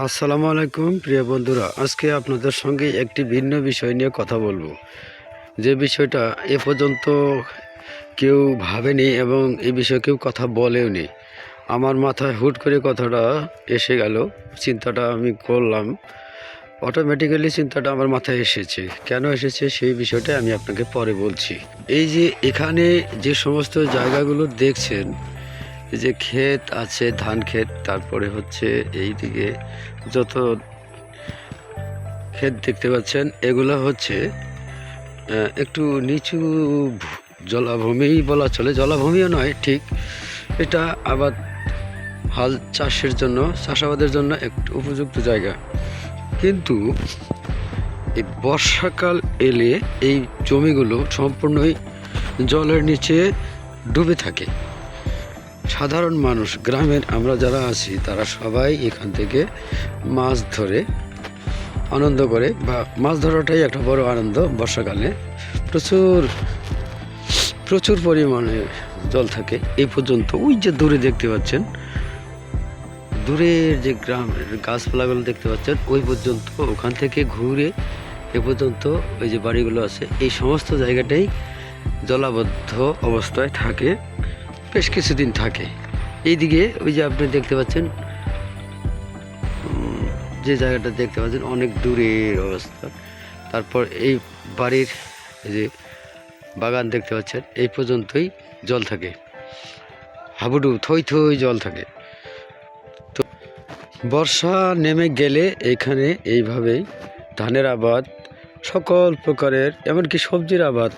আসসালামু আলাইকুম প্রিয় বন্ধুরা, আজকে আপনাদের সঙ্গে একটি ভিন্ন বিষয় নিয়ে কথা বলবো। যে বিষয়টা এ পর্যন্ত কেউ ভাবেনি এবং এই বিষয়ে কেউ কথা বলেও নি। আমার মাথায় হুট করে কথাটা এসে গেল, চিন্তাটা আমি করলাম, অটোমেটিক্যালি চিন্তাটা আমার মাথায় এসেছে। কেন এসেছে সেই বিষয়টা আমি আপনাকে পরে বলছি। এই যে এখানে যে সমস্ত জায়গাগুলো দেখছেন, এই যে ক্ষেত আছে, ধান ক্ষেত, তারপরে হচ্ছে এই দিকে যত ক্ষেত দেখতে পাচ্ছেন, এগুলো হচ্ছে একটু নিচু জলাভূমিই বলা চলে, জলাভূমিও নয় ঠিক। এটা আবাদ হাল চাষের জন্য, চাষাবাদের জন্য একটু উপযুক্ত জায়গা। কিন্তু এই বর্ষাকাল এলে এই জমিগুলো সম্পূর্ণই জলের নিচে ডুবে থাকে। সাধারণ মানুষ, গ্রামের আমরা যারা আছি তারা সবাই এখান থেকে মাছ ধরে আনন্দ করে, বা মাছ ধরাটাই একটা বড় আনন্দ। বর্ষাকালে প্রচুর প্রচুর পরিমাণে জল থাকে। এই পর্যন্ত ওই যে দূরে দেখতে পাচ্ছেন, দূরের যে গ্রামের গাছপালাগুলো দেখতে পাচ্ছেন, ওই পর্যন্ত, ওখান থেকে ঘুরে এ পর্যন্ত ওই যে বাড়িগুলো আছে, এই সমস্ত জায়গাটাই জলাবদ্ধ অবস্থায় থাকে, বেশ কিছুদিন থাকে। এইদিকে ওই যে আপনি দেখতে পাচ্ছেন, যে জায়গাটা দেখতে পাচ্ছেন অনেক দূরের অবস্থা। তারপর এই বাড়ির যে বাগান দেখতে পাচ্ছেন, এই পর্যন্তই জল থাকে, হাবুডু থই থই জল থাকে। তো বর্ষা নেমে গেলে এখানে এইভাবেই ধানের আবাদ, সকল প্রকারের, এমনকি সবজির আবাদ,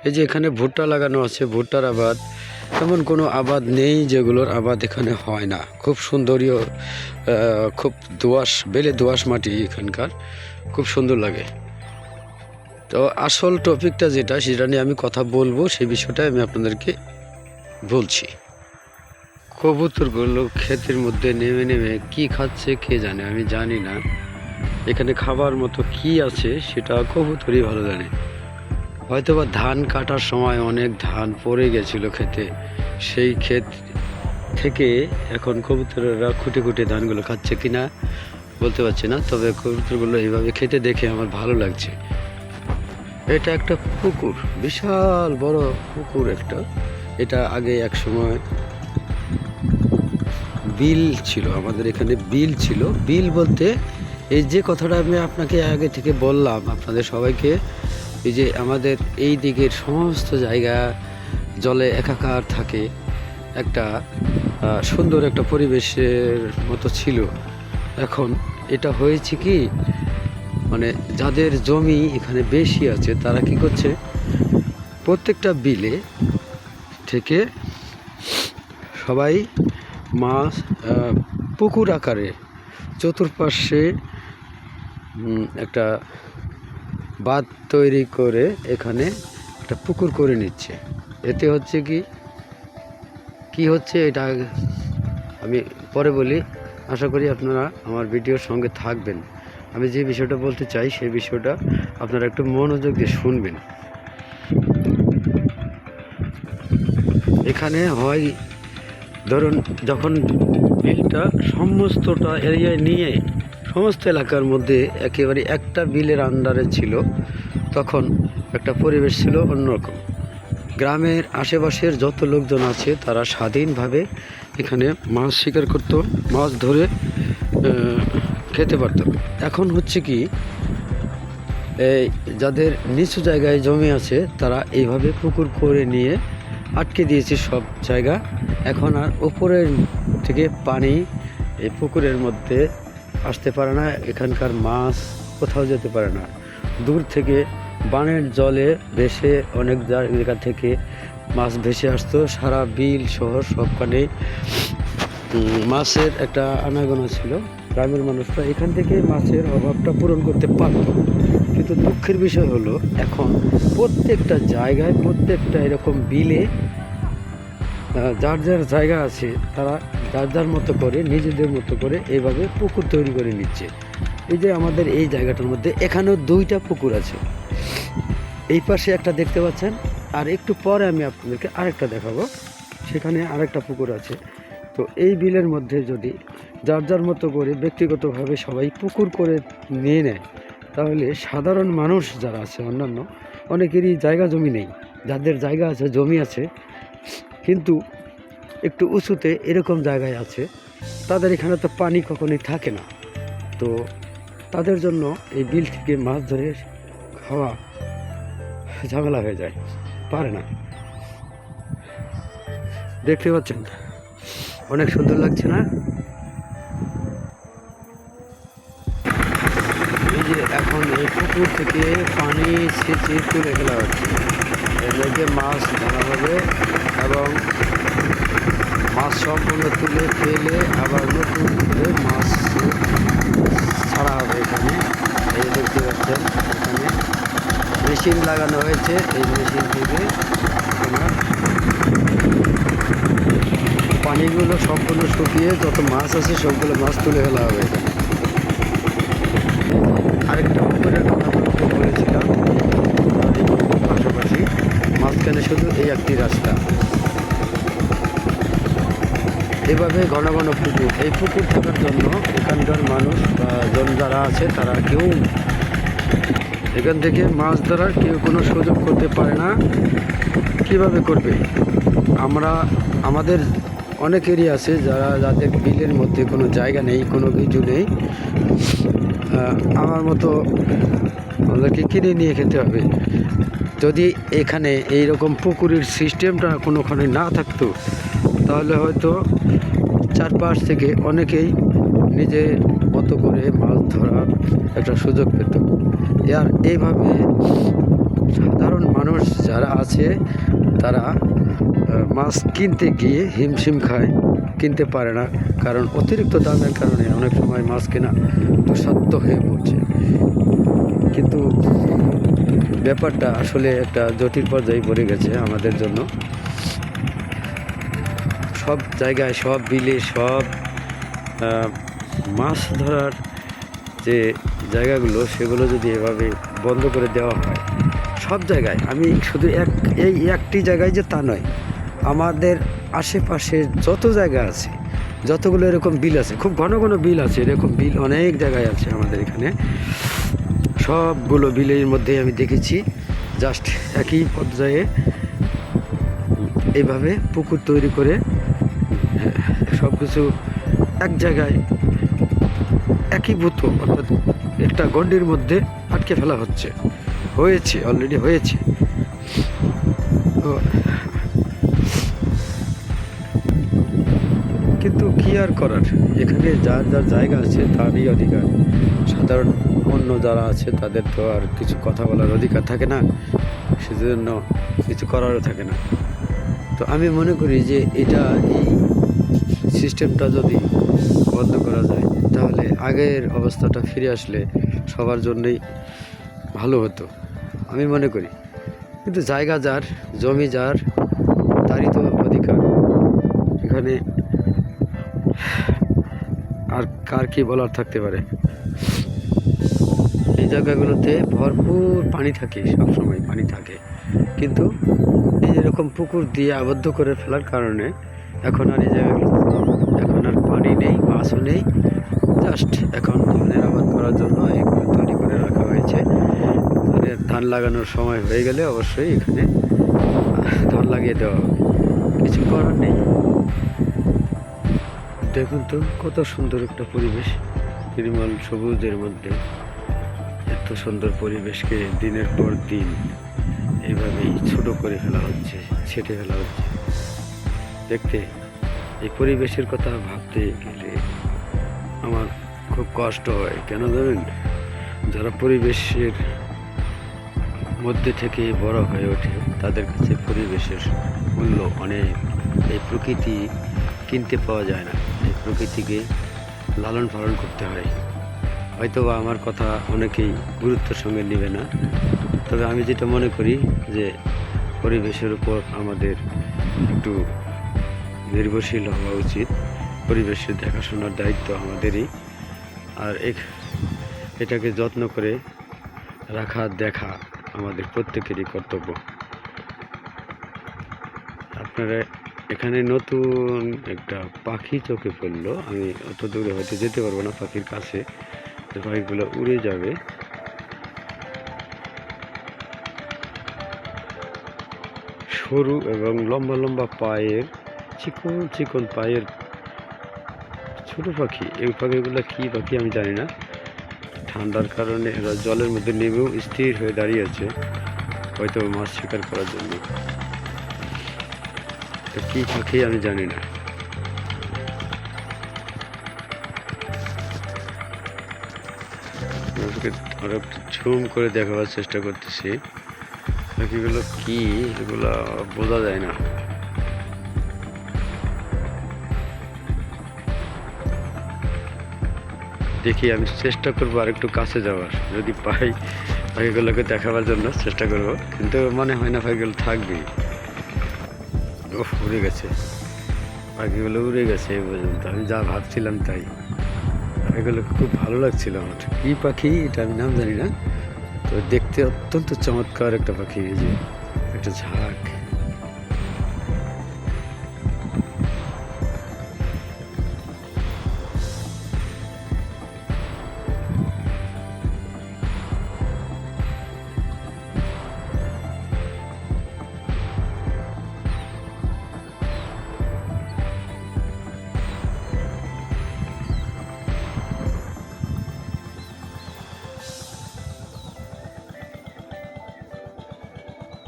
এই যে এখানে ভুট্টা লাগানো আছে, ভুট্টার আবাদ, এমন কোনো আবাদ নেই যেগুলোর আবাদ এখানে হয় না। খুব সুন্দরীয়, খুব দোআঁশ, বেলে দোআঁশ মাটি এখানকার, খুব সুন্দর লাগে। তো আসল টপিকটা যেটা, সেটা নিয়ে আমি কথা বলবো, সেই বিষয়টা আমি আপনাদেরকে বলছি। কবুতরগুলো ক্ষেতের মধ্যে নেমে নেমে কি খাচ্ছে কে জানে, আমি জানি না। এখানে খাবার মতো কি আছে সেটা কবুতরই ভালো জানে। হয়তোবা ধান কাটার সময় অনেক ধান পড়ে গেছিল ক্ষেতে, সেই ক্ষেত থেকে এখন কবুতরেরা খুঁটে খুঁটে ধানগুলো খাচ্ছে কিনা বলতে পারছি না, তবে কবুতরগুলো এইভাবে খেতে দেখে আমার ভালো লাগছে। এটা একটা পুকুর, বিশাল বড় পুকুর একটা। এটা আগে এক সময় বিল ছিল, আমাদের এখানে বিল ছিল। বিল বলতে এই যে কথাটা আমি আপনাকে আগে থেকে বললাম আপনাদের সবাইকে, এই যে আমাদের এই দিকের সমস্ত জায়গা জলে একাকার থাকে, একটা সুন্দর একটা পরিবেশের মতো ছিল। এখন এটা হয়েছে কি, মানে যাদের জমি এখানে বেশি আছে তারা কি করছে, প্রত্যেকটা বিলে থেকে সবাই মাছ পুকুর আকারে চতুর্পাশে একটা বাঁধ তৈরি করে এখানে একটা পুকুর করে নিচ্ছে। এতে হচ্ছে কি কি হচ্ছে এটা আমি পরে বলি। আশা করি আপনারা আমার ভিডিওর সঙ্গে থাকবেন। আমি যে বিষয়টা বলতে চাই সেই বিষয়টা আপনারা একটু মনোযোগ দিয়ে শুনবেন। এখানে হয়, ধরুন যখন বিলটা সমস্তটা এরিয়ায় নিয়ে সমস্ত এলাকার মধ্যে একেবারে একটা বিলের আন্ডারে ছিল, তখন একটা পরিবেশ ছিল অন্যরকম। গ্রামের আশেপাশের যত লোকজন আছে তারা স্বাধীনভাবে এখানে মাছ শিকার করত, মাছ ধরে খেতে পারত। এখন হচ্ছে কি, এই যাদের নিচু জায়গায় জমি আছে তারা এইভাবে পুকুর করে নিয়ে আটকে দিয়েছে সব জায়গা। এখন আর উপরের থেকে পানি এই পুকুরের মধ্যে আসতে পারে না, এখানকার মাছ কোথাও যেতে পারে না। দূর থেকে বানের জলে ভেসে অনেক জায়গা থেকে মাছ ভেসে আসতো। সারা বিল শহর সবখানে মাছের একটা আনাগোনা ছিল। গ্রামের মানুষরা এখান থেকে মাছের অভাবটা পূরণ করতে পারত। কিন্তু দুঃখের বিষয় হলো, এখন প্রত্যেকটা জায়গায়, প্রত্যেকটা এরকম বিলে যার যার জায়গা আছে তারা যার যার মতো করে, নিজেদের মতো করে এইভাবে পুকুর তৈরি করে নিচ্ছে। এই যে আমাদের এই জায়গাটার মধ্যে এখানেও দুইটা পুকুর আছে, এই পাশে একটা দেখতে পাচ্ছেন, আর একটু পরে আমি আপনাদেরকে আরেকটা দেখাবো, সেখানে আরেকটা পুকুর আছে। তো এই বিলের মধ্যে যদি যার যার মতো করে ব্যক্তিগতভাবে সবাই পুকুর করে নিয়ে নেয়, তাহলে সাধারণ মানুষ যারা আছে অন্যান্য অনেকেরই জায়গা জমি নেই, যাদের জায়গা আছে জমি আছে কিন্তু একটু উঁচুতে এরকম জায়গায় আছে, তাদের এখানে তো পানি কখনোই থাকে না। তো তাদের জন্য এই বিল থেকে মাছ ধরে খাওয়া ঝামেলা হয়ে যায়, পারে না। দেখতে পাচ্ছেন অনেক সুন্দর লাগছে না? এই যে এখন এই পুকুর থেকে পানি ছেঁচে তুলে ফেলা হচ্ছে, এর মধ্যে মাছ ধরা হবে এবং মাছ সম্পূর্ণ তুলে ফেলে আবার নতুন করে মাছ ছাড়া হবে। এখানে এই দেখতে পাচ্ছেন এখানে মেশিন লাগানো হয়েছে, এই মেশিন থেকে আপনার পানিগুলো সম্পূর্ণ শুকিয়ে যত মাছ আছে সবগুলো মাছ তুলে ফেলা হবে এখানে। আরেকটা পুকুরের কথা বলেছিলাম, পাশাপাশি মাঝখানে শুধু এই একটি রাস্তা। এভাবে ঘন ঘন পুকুর, এই পুকুর থাকার জন্য এখানকার মানুষ বা জন যারা আছে তারা কেউ এখান থেকে মাছ ধরার কেউ কোনো সুযোগ করতে পারে না। কিভাবে করবে? আমাদের অনেকেরই আছে যাদের বিলের মধ্যে কোনো জায়গা নেই, কোনো কিছু নেই, আমার মতো আমাদেরকে কিনে নিয়ে খেতে হবে। যদি এখানে এই রকম পুকুরের সিস্টেমটা কোনোখানে না থাকতো তাহলে হয়তো চারপাশ থেকে অনেকেই নিজের মতো করে মাছ ধরার একটা সুযোগ পেত। আর এইভাবে সাধারণ মানুষ যারা আছে তারা মাছ কিনতে গিয়ে হিমশিম খায়, কিনতে পারে না, কারণ অতিরিক্ত দামের কারণে অনেক সময় মাছ কেনা দুঃসাধ্য হয়ে পড়ছে। কিন্তু ব্যাপারটা আসলে একটা জটিল পর্যায়ে পড়ে গেছে আমাদের জন্য। সব জায়গায়, সব বিলে, সব মাছ ধরার যে জায়গাগুলো সেগুলো যদি এভাবে বন্ধ করে দেওয়া হয় সব জায়গায়, আমি শুধু এই একটি জায়গায় যে তা নয়, আমাদের আশেপাশে যত জায়গা আছে, যতগুলো এরকম বিল আছে, খুব ঘন ঘন বিল আছে, এরকম বিল অনেক জায়গায় আছে আমাদের এখানে। সবগুলো বিলের মধ্যেই আমি দেখেছি জাস্ট একই পর্যায়ে এইভাবে পুকুর তৈরি করে সব কিছু এক জায়গায় একীভূত, অর্থাৎ একটা গণ্ডির মধ্যে আটকে ফেলা হয়েছে অলরেডি হয়েছে। কিন্তু কি আর করার, এখানে যার যার জায়গা আছে তারই অধিকার। সাধারণ অন্য যারা আছে তাদের তো আর কিছু কথা বলার অধিকার থাকে না, সেজন্য কিছু করারও থাকে না। তো আমি মনে করি যে এই সিস্টেমটা যদি বন্ধ করা যায় তাহলে আগের অবস্থাটা ফিরে আসলে সবার জন্যই ভালো হতো আমি মনে করি। কিন্তু জায়গা যার, জমি যার, তারই তো অধিকার। এখানে আর কার কি বলার থাকতে পারে? এই জায়গাগুলোতে ভরপুর পানি থাকে, সবসময় পানি থাকে, কিন্তু এই এরকম পুকুর দিয়ে আবদ্ধ করে ফেলার কারণে এখন আর এই জায়গাগুলো, এখন আর পানি নেই, মাছও নেই। জাস্ট এখন ধানের আবাদ করার জন্য এগুলো তৈরি করে রাখা হয়েছে। ধান লাগানোর সময় হয়ে গেলে অবশ্যই এখানে ধান লাগিয়ে দেওয়া হবে, কিছু করার নেই। দেখুন তো কত সুন্দর একটা পরিবেশ, নির্মল সবুজের মধ্যে এত সুন্দর পরিবেশকে দিনের পর দিন এইভাবেই ছোট করে ফেলা হচ্ছে, ছেটে ফেলা হচ্ছে। দেখতে এই পরিবেশের কথা ভাবতে গেলে আমার খুব কষ্ট হয়। কেন জানেন? যারা পরিবেশের মধ্যে থেকে বড় হয়ে ওঠে তাদের কাছে পরিবেশের মূল্য অনেক। এই প্রকৃতি কিনতে পাওয়া যায় না, এই প্রকৃতিকে লালন পালন করতে হয়। হয়তো বা আমার কথা অনেকেই গুরুত্বের সঙ্গে নেবে না, তবে আমি যেটা মনে করি যে পরিবেশের উপর আমাদের একটু নির্ভরশীল হওয়া উচিত। পরিবেশের দেখাশোনার দায়িত্ব আমাদেরই, আর এটাকে যত্ন করে রাখা দেখা আমাদের প্রত্যেকেরই কর্তব্য। আপনারা এখানে নতুন একটা পাখি চোখে পড়লো। আমি অত দূরে হয়তো যেতে পারবো না পাখির কাছে, পাখিগুলো উড়ে যাবে। সরু এবং লম্বা লম্বা পায়ের, চিকন চিকন পায়ের ছোট পাখি। এই পাখিগুলো কি পাখি আমি জানি না। ঠান্ডার কারণে এরা জলের মধ্যে নেমেও স্থির হয়ে দাঁড়িয়ে আছে, হয়তো মাছ শিকার করার জন্য। তো কি পাখি আমি জানি না। আরো একটু ঝুম করে দেখাবার চেষ্টা করতেছি পাখিগুলো কি, এগুলা বোঝা যায় না। দেখি, আমি চেষ্টা করবো আর একটু কাছে যাওয়ার, যদি পাই পাখিগুলোকে দেখাবার জন্য চেষ্টা করব, কিন্তু মনে হয় না পাখিগুলো থাকবে। উড়ে গেছে, পাখিগুলো উড়ে গেছে এই পর্যন্ত। আমি যা ভাবছিলাম তাই। পাখিগুলো খুব ভালো লাগছিল আমার। কি পাখি এটা আমি নাম জানি না, তো দেখতে অত্যন্ত চমৎকার একটা পাখি। এই যে একটা ঝাঁক,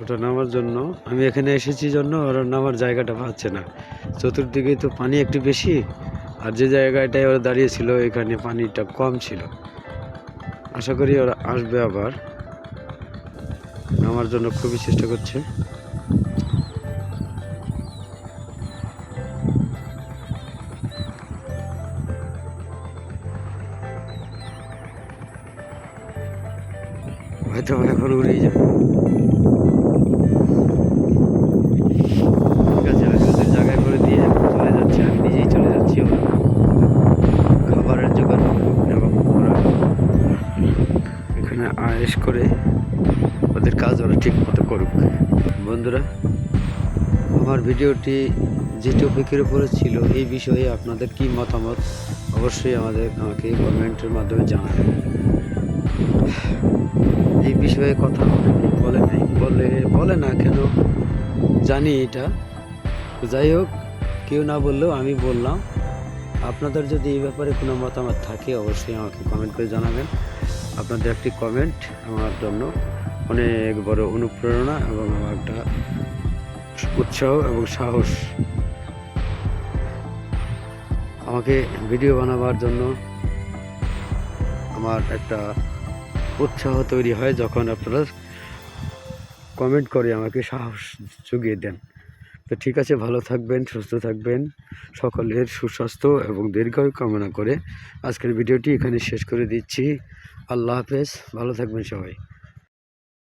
ওটা নামার জন্য আমি এখানে এসেছি জন্য ওরা নামার জায়গাটা পাচ্ছে না। চতুর্দিকে তো পানি একটু বেশি, আর যে জায়গাটায় ওরা দাঁড়িয়েছিল এখানে পানিটা কম ছিল। আশা করি ওরা আসবে আবার, নামার জন্য খুবই চেষ্টা করছে। হয়তো এখন উড়েই যাবে। ঠিক আছে, আমি ওদের জায়গায় করে দিয়ে চলে যাচ্ছি, আমি নিজেই চলে যাচ্ছি ওরা খাবারের জোগাড় এবং ওরা এখানে আয়েশ করে ওদের কাজ ওরা ঠিক মতো করুক। বন্ধুরা, আমার ভিডিওটি যে টপিকের উপরে ছিল এই বিষয়ে আপনাদের কি মতামত অবশ্যই আমাকে কমেন্টের মাধ্যমে জানাবেন। এই বিষয়ে কথা অনেকেই বলে নাই, বলে না কেন জানি এটা। যাই হোক, কেউ না বললেও আমি বললাম। আপনাদের যদি এই ব্যাপারে কোনো মতামত থাকে অবশ্যই আমাকে কমেন্ট করে জানাবেন। আপনাদের একটি কমেন্ট আমার জন্য অনেক বড় অনুপ্রেরণা এবং আমার একটা উৎসাহ এবং সাহস। আমাকে ভিডিও বানাবার জন্য আমার একটা উৎসাহ তৈরি হয় যখন আপনারা কমেন্ট করে আমাকে সাহস জুগিয়ে দেন। তো ঠিক আছে, ভালো থাকবেন, সুস্থ থাকবেন, সকলের সুস্বাস্থ্য এবং দীর্ঘায়ু কামনা করে আজকের ভিডিওটি এখানে শেষ করে দিচ্ছি। আল্লাহ হাফেজ, ভালো থাকবেন সবাই।